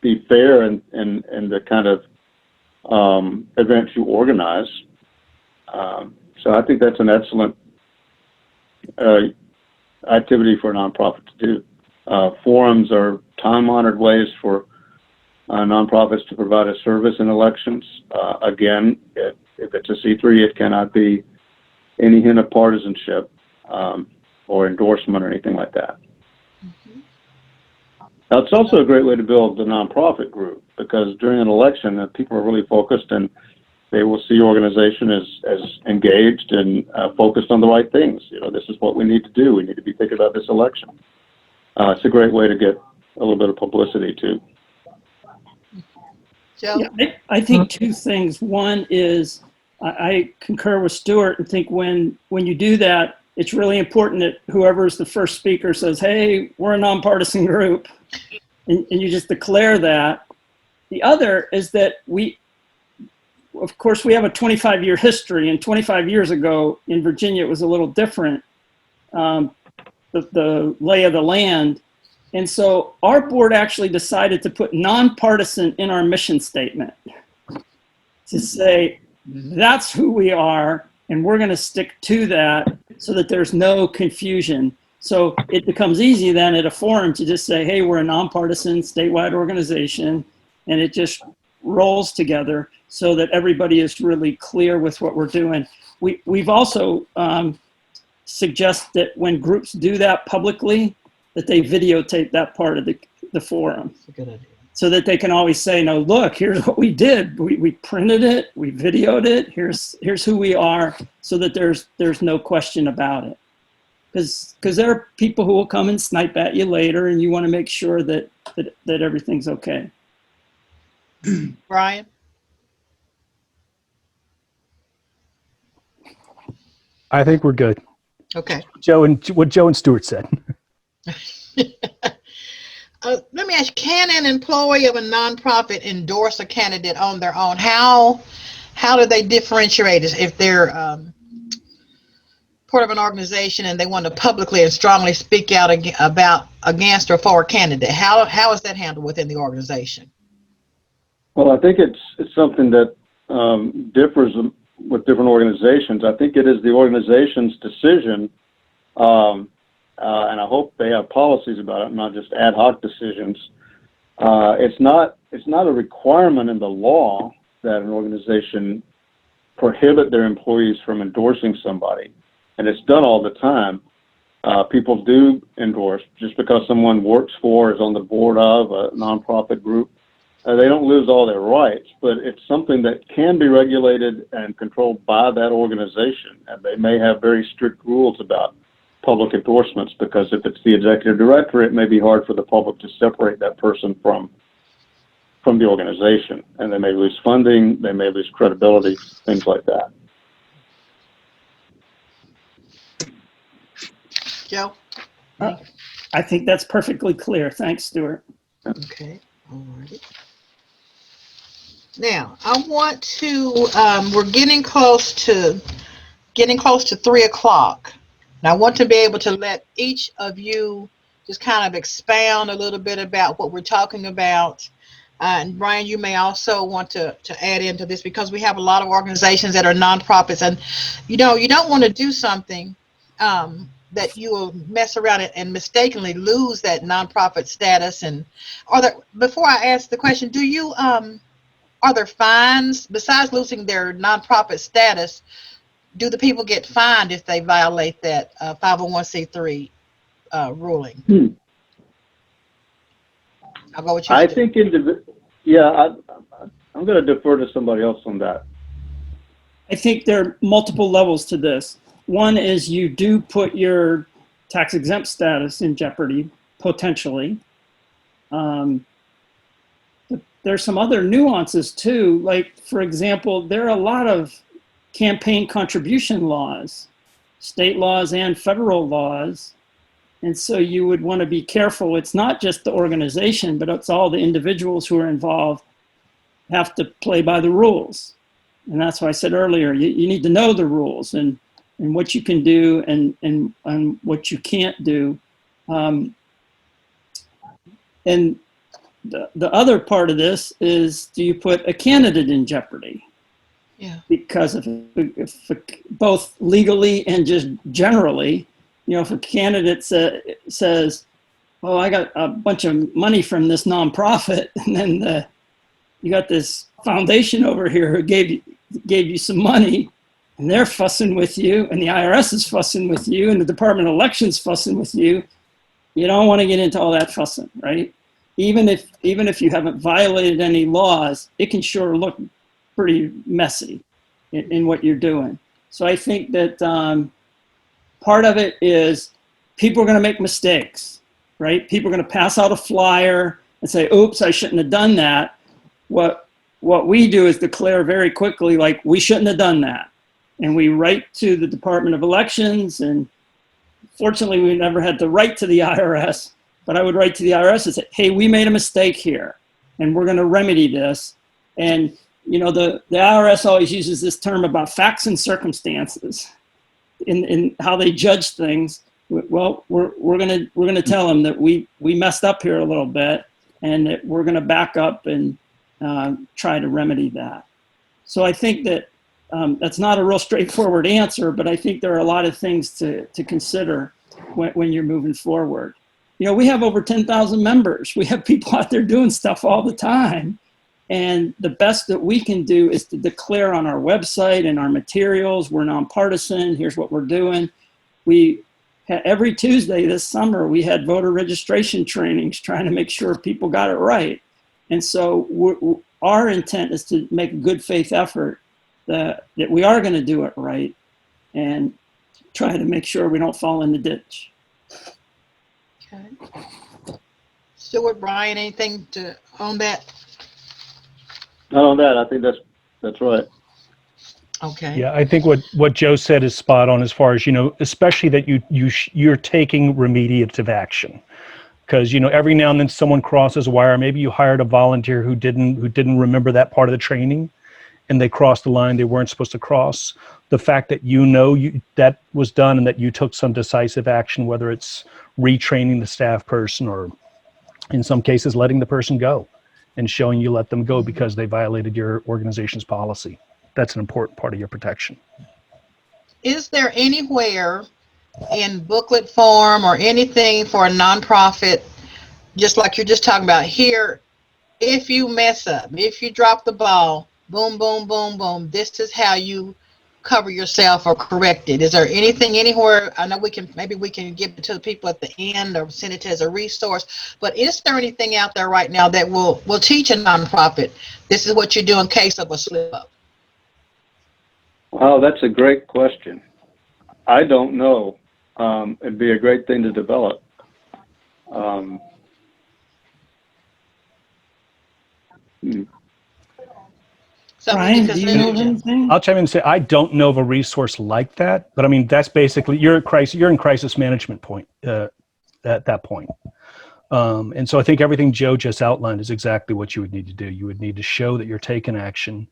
be fair in the kind of events you organize. So I think that's an excellent activity for a nonprofit to do. Forums are time-honored ways for nonprofits to provide a service in elections. Again, if it's a C3, it cannot be any hint of partisanship or endorsement or anything like that. Mm-hmm. Now, it's also a great way to build the nonprofit group, because during an election, people are really focused, and they will see your organization as engaged and focused on the right things. You know, this is what we need to do. We need to be thinking about this election. It's a great way to get a little bit of publicity too. Joe? Yeah, I think two things. One is I concur with Stuart and think when you do that, it's really important that whoever's the first speaker says, hey, we're a nonpartisan group, and you just declare that. The other is that of course, we have a 25-year history, and 25 years ago in Virginia, it was a little different, the lay of the land. And so our board actually decided to put nonpartisan in our mission statement to say, that's who we are, and we're going to stick to that so that there's no confusion. So it becomes easy then at a forum to just say, hey, we're a nonpartisan statewide organization, and it just rolls together so that everybody is really clear with what we're doing. We've also suggest that when groups do that publicly, that they videotape that part of the forum. That's a good idea. So that they can always say, no, look, here's what we did. We printed it, we videoed it, here's who we are, so that there's no question about it. Because there are people who will come and snipe at you later, and you want to make sure that everything's okay. Brian? I think we're good. Okay. What Joe and Stuart said. Let me ask, can an employee of a nonprofit endorse a candidate on their own? How do they differentiate if they're part of an organization and they want to publicly and strongly speak out against or for a candidate? How is that handled within the organization? Well, I think it's something that differs with different organizations. I think it is the organization's decision, and I hope they have policies about it, not just ad hoc decisions. It's not a requirement in the law that an organization prohibit their employees from endorsing somebody, and it's done all the time. People do endorse just because someone works for, is on the board of a nonprofit group. They don't lose all their rights, but it's something that can be regulated and controlled by that organization. And they may have very strict rules about public endorsements, because if it's the executive director, it may be hard for the public to separate that person from the organization. And they may lose funding, they may lose credibility, things like that. Joe? I think that's perfectly clear. Thanks, Stuart. Okay. All righty. Now, I want to, we're getting close to 3 o'clock. And I want to be able to let each of you just kind of expound a little bit about what we're talking about. And Brian, you may also want to add into this, because we have a lot of organizations that are nonprofits, and you don't want to do something that you will mess around and mistakenly lose that nonprofit status. And before I ask the question, do you are there fines besides losing their nonprofit status? Do the people get fined if they violate that 501c3 ruling? I'll go with you. I think I'm going to defer to somebody else on that. I think there are multiple levels to this. One is you do put your tax exempt status in jeopardy, potentially. But there's some other nuances too. Like, for example, there are a lot of campaign contribution laws, state laws and federal laws. And so you would want to be careful. It's not just the organization, but it's all the individuals who are involved have to play by the rules. And that's why I said earlier, you need to know the rules and what you can do and what you can't do. And the other part of this is, do you put a candidate in jeopardy? Yeah. Because if both legally and just generally, if a candidate says, "Oh, I got a bunch of money from this nonprofit," and then you got this foundation over here who gave you some money, and they're fussing with you, and the IRS is fussing with you, and the Department of Elections fussing with you, you don't want to get into all that fussing, right? Even if you haven't violated any laws, it can sure look pretty messy in what you're doing. So I think that part of it is people are going to make mistakes, right? People are going to pass out a flyer and say, "Oops, I shouldn't have done that." What we do is declare very quickly, like, we shouldn't have done that. And we write to the Department of Elections, and fortunately we never had to write to the IRS, but I would write to the IRS and say, "Hey, we made a mistake here, and we're going to remedy this." And the IRS always uses this term about facts and circumstances in how they judge things. Well, we're gonna tell them that we messed up here a little bit, and that we're gonna back up and try to remedy that. So I think that that's not a real straightforward answer, but I think there are a lot of things to consider when you're moving forward. We have over 10,000 members. We have people out there doing stuff all the time. And the best that we can do is to declare on our website and our materials, we're nonpartisan, here's what we're doing. Every Tuesday this summer, we had voter registration trainings trying to make sure people got it right. And so our intent is to make a good faith effort that we are going to do it right and try to make sure we don't fall in the ditch. Okay. Stuart, Brian, anything on that? Not on that. I think that's right. Okay. Yeah, I think what Joe said is spot on as far as, especially that you're taking remediative action. Because, every now and then someone crosses a wire. Maybe you hired a volunteer who didn't remember that part of the training, and they crossed the line they weren't supposed to cross. The fact that that was done and that you took some decisive action, whether it's retraining the staff person or in some cases letting the person go and showing you let them go because they violated your organization's policy. That's an important part of your protection. Is there anywhere in booklet form or anything for a nonprofit, just like you're just talking about here, if you mess up, if you drop the ball, boom, boom, boom, boom, this is how you cover yourself or correct it? Is there anything anywhere? I know maybe we can give it to the people at the end or send it as a resource, but is there anything out there right now that will teach a nonprofit, this is what you do in case of a slip up? Wow, that's a great question. I don't know. It'd be a great thing to develop. Brian, do you know of anything? I'll chime in and say I don't know of a resource like that, but I mean that's basically you're in crisis management point at that point. And so I think everything Joe just outlined is exactly what you would need to do. You would need to show that you're taking action,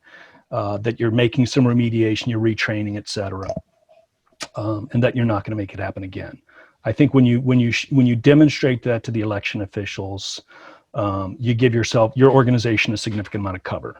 that you're making some remediation, you're retraining, et cetera, and that you're not going to make it happen again. I think when you demonstrate that to the election officials, you give your organization a significant amount of cover.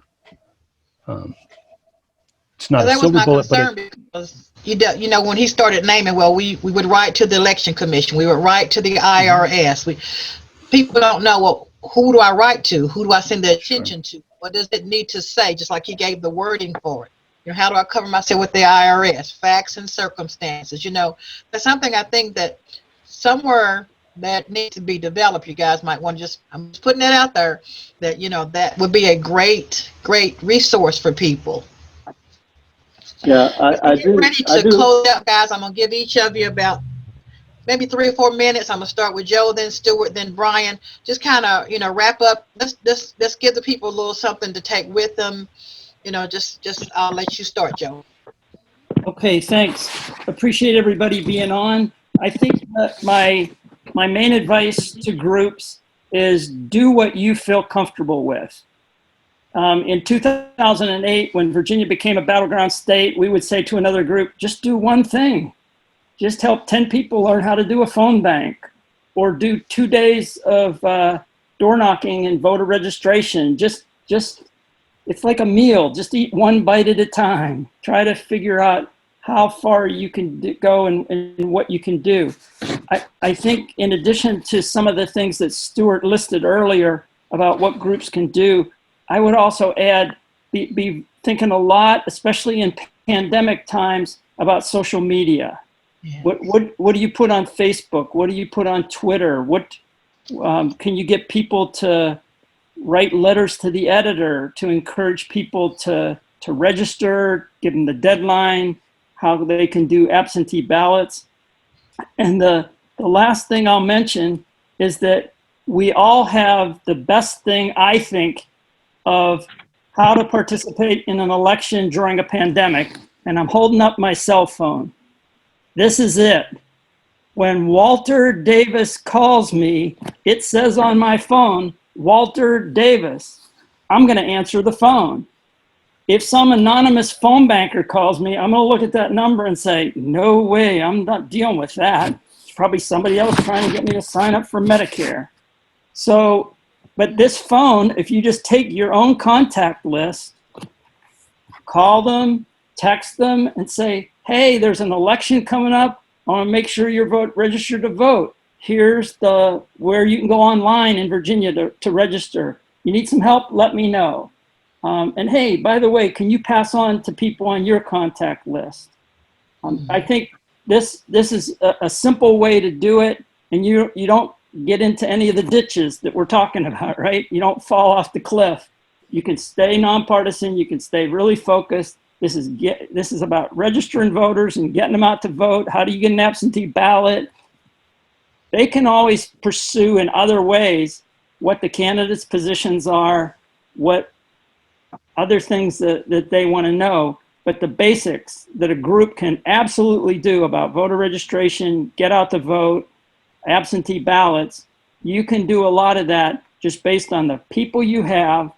It's not a silver bullet, but because when he started naming, we would write to the election commission, we would write to the IRS. People don't know, well, who do I write to? Who do I send the attention to? What does it need to say? Just like he gave the wording for it. How do I cover myself with the IRS? Facts and circumstances. That's something I think that somewhere that needs to be developed. You guys might want to I'm just putting that out there, that that would be a great resource for people. Yeah, I do. Ready to close out, guys. I'm gonna give each of you about maybe 3 or 4 minutes. I'm gonna start with Joe, then Stuart, then Brian. Just kind of wrap up. Let's give the people a little something to take with them. Just I'll let you start, Joe. Okay, thanks. Appreciate everybody being on. I think that my main advice to groups is do what you feel comfortable with. In 2008, when Virginia became a battleground state, we would say to another group, just do one thing. Just help 10 people learn how to do a phone bank, or do 2 days of door knocking and voter registration. Just it's like a meal. Just eat one bite at a time. Try to figure out how far you can go and what you can do. I think in addition to some of the things that Stuart listed earlier about what groups can do, I would also add, be thinking a lot, especially in pandemic times, about social media. Yeah. What do you put on Facebook? What do you put on Twitter? What can you get people to write letters to the editor to encourage people to register, give them the deadline, how they can do absentee ballots? And the last thing I'll mention is that we all have the best thing, I think, of how to participate in an election during a pandemic. And I'm holding up my cell phone. This is it. When Walter Davis calls me, it says on my phone, Walter Davis. I'm going to answer the phone. If some anonymous phone banker calls me, I'm going to look at that number and say, no way, I'm not dealing with that. It's probably somebody else trying to get me to sign up for Medicare. So, but this phone, if you just take your own contact list, call them, text them, and say, hey, there's an election coming up. I want to make sure you're registered to vote. Here's where you can go online in Virginia to register. You need some help? Let me know. And hey, by the way, can you pass on to people on your contact list? I think this is a simple way to do it, and you don't get into any of the ditches that we're talking about, right? You don't fall off the cliff. You can stay nonpartisan. You can stay really focused. This is about registering voters and getting them out to vote. How do you get an absentee ballot? They can always pursue in other ways what the candidates' positions are, what other things that they want to know. But the basics that a group can absolutely do about voter registration, get out to vote, absentee ballots, you can do a lot of that just based on the people you have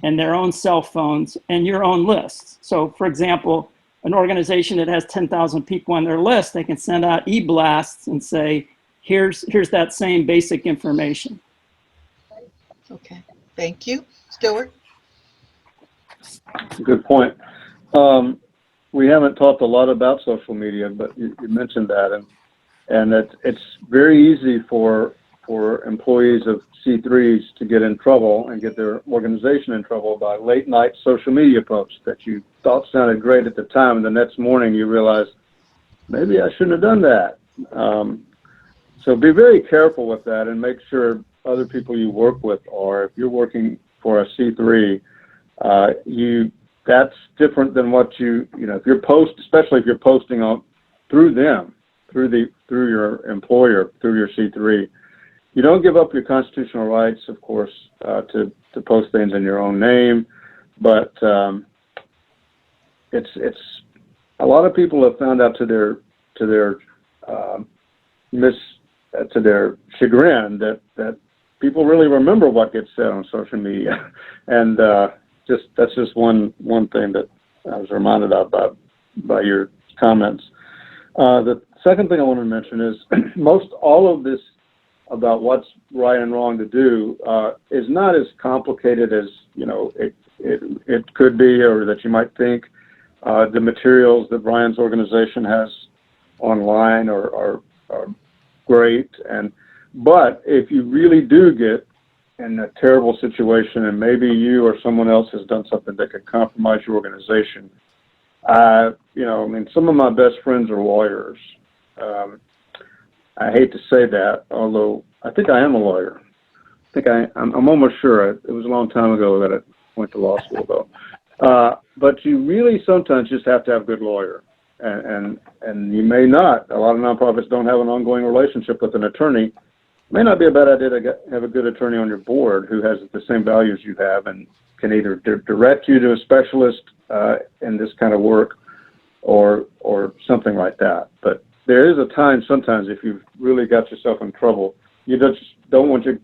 and their own cell phones and your own lists. So for example, an organization that has 10,000 people on their list, they can send out e-blasts and say, here's that same basic information. Okay, thank you. Stuart? Good point. We haven't talked a lot about social media, but you mentioned that, and it's very easy for employees of C3s to get in trouble and get their organization in trouble by late night social media posts that you thought sounded great at the time, and the next morning you realize, maybe I shouldn't have done that. So be very careful with that and make sure other people you work with are. If you're working for a C3, that's different than what if you're especially if you're posting on through them, through your employer, through your C3. You don't give up your constitutional rights, of course, to post things in your own name, but it's a lot of people have found out to their chagrin that people really remember what gets said on social media, and that's just one thing that I was reminded of by your comments. The second thing I want to mention is most all of this about what's right and wrong to do is not as complicated as it could be, or that you might think. The materials that Brian's organization has online are great, but if you really do get in a terrible situation, and maybe you or someone else has done something that could compromise your organization, some of my best friends are lawyers. I hate to say that, although I think I am a lawyer. I'm almost sure. It was a long time ago that I went to law school, though. But you really sometimes just have to have a good lawyer. And you may not. A lot of nonprofits don't have an ongoing relationship with an attorney. It may not be a bad idea to have a good attorney on your board who has the same values you have and can either direct you to a specialist in this kind of work or something like that. But there is a time sometimes if you've really got yourself in trouble, you don't want to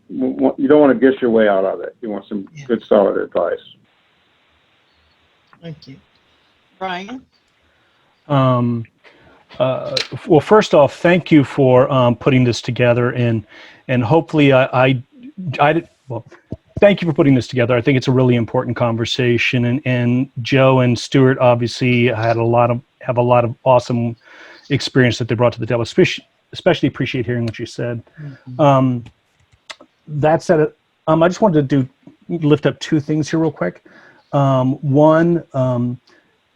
guess your way out of it. You want some good, solid advice. Thank you. Brian? Well, first off, thank you for putting this together, and hopefully thank you for putting this together. I think it's a really important conversation, and Joe and Stuart obviously have a lot of awesome experience that they brought to the table. Especially appreciate hearing what you said. Mm-hmm. That said, I just wanted to lift up two things here real quick. One,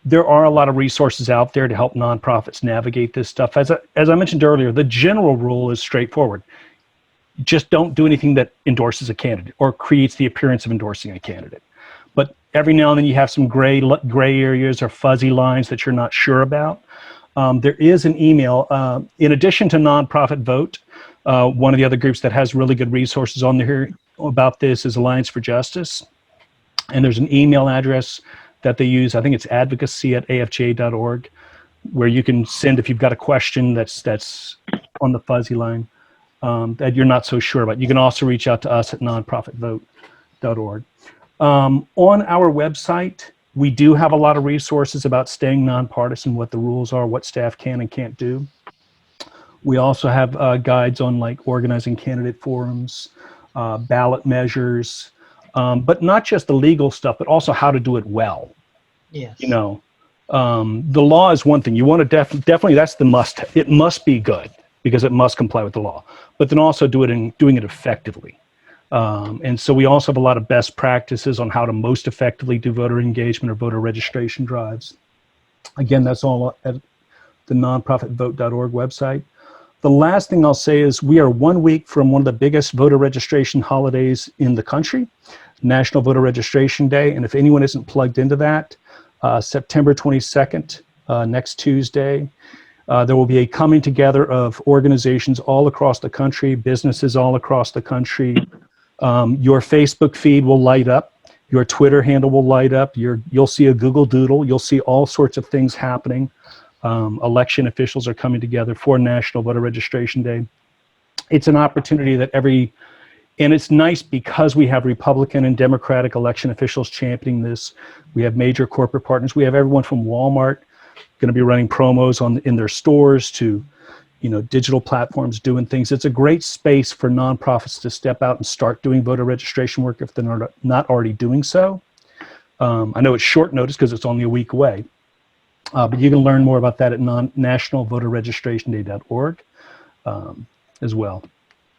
there are a lot of resources out there to help nonprofits navigate this stuff. As I mentioned earlier, the general rule is straightforward. Just don't do anything that endorses a candidate or creates the appearance of endorsing a candidate. But every now and then you have some gray areas or fuzzy lines that you're not sure about. There is an email, in addition to Nonprofit Vote, one of the other groups that has really good resources on there about this is Alliance for Justice. And there's an email address that they use. I think it's advocacy@afja.org, where you can send if you've got a question that's on the fuzzy line that you're not so sure about. You can also reach out to us at nonprofitvote.org. On our website, we do have a lot of resources about staying nonpartisan, what the rules are, what staff can and can't do. We also have guides on like organizing candidate forums, ballot measures, but not just the legal stuff, but also how to do it well. Yes. The law is one thing. You want to definitely that's the must. It must be good because it must comply with the law. But then also doing it effectively. And so we also have a lot of best practices on how to most effectively do voter engagement or voter registration drives. Again, that's all at the nonprofitvote.org website. The last thing I'll say is we are 1 week from one of the biggest voter registration holidays in the country, National Voter Registration Day. And if anyone isn't plugged into that, September 22nd, next Tuesday. There will be a coming together of organizations all across the country, businesses all across the country. Your Facebook feed will light up. Your Twitter handle will light up. You'll see a Google Doodle. You'll see all sorts of things happening. Election officials are coming together for National Voter Registration Day. It's an opportunity that and it's nice because we have Republican and Democratic election officials championing this. We have major corporate partners. We have everyone from Walmart going to be running promos in their stores to, digital platforms doing things. It's a great space for nonprofits to step out and start doing voter registration work if they're not already doing so. I know it's short notice because it's only a week away, but you can learn more about that at nationalvoterregistrationday.org as well.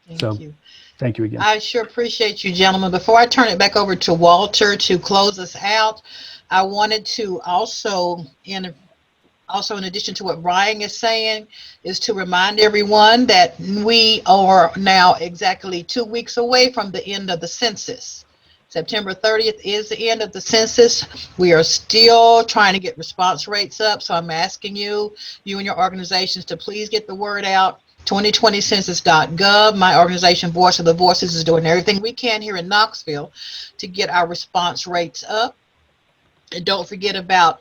Thank you. Thank you again. I sure appreciate you, gentlemen. Before I turn it back over to Walter to close us out, I wanted to also, in addition to what Brian is saying, is to remind everyone that we are now exactly 2 weeks away from the end of the census. September 30th is the end of the census. We are still trying to get response rates up, so I'm asking you and your organizations to please get the word out. 2020census.gov. My organization, Voice of the Voices, is doing everything we can here in Knoxville to get our response rates up. And don't forget about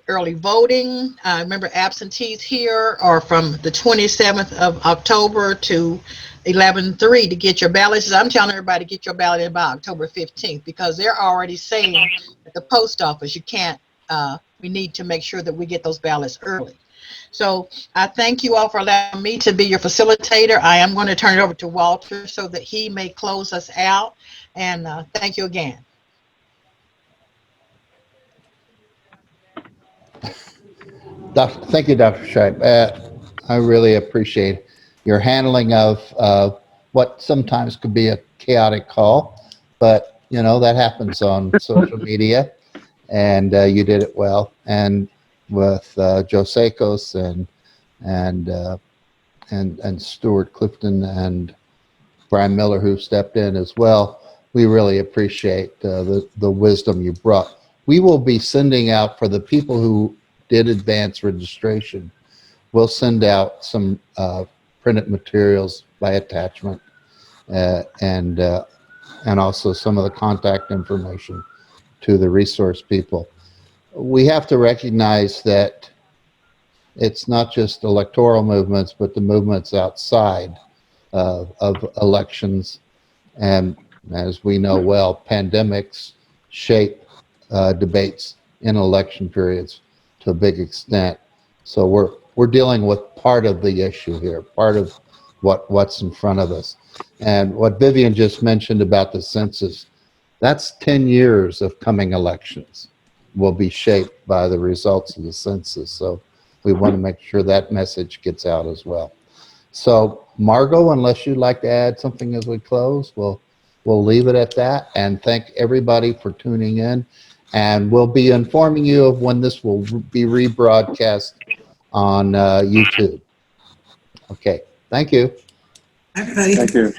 early voting. Remember, absentees here are from the 27th of October to 11/3 to get your ballots. I'm telling everybody to get your ballot in by October 15th because they're already saying at the post office, we need to make sure that we get those ballots early. So I thank you all for allowing me to be your facilitator. I am going to turn it over to Walter so that he may close us out. And thank you again. Thank you, Dr. Scheib. I really appreciate your handling of what sometimes could be a chaotic call, but that happens on social media, and you did it well. And with Joe Sakos and Stuart Clifton and Brian Miller, who stepped in as well, we really appreciate the wisdom you brought. We will be sending out, for the people who did advance registration, we'll send out some printed materials by attachment and also some of the contact information to the resource people. We have to recognize that it's not just electoral movements, but the movements outside of elections. And as we know well, pandemics shape debates in election periods to a big extent. So we're dealing with part of the issue here, part of what's in front of us. And what Vivian just mentioned about the census, that's 10 years of coming elections will be shaped by the results of the census. So we want to make sure that message gets out as well. So Margot, unless you'd like to add something as we close, we'll leave it at that. And thank everybody for tuning in. And we'll be informing you of when this will be rebroadcast on YouTube. Okay, thank you. Everybody. Thank you.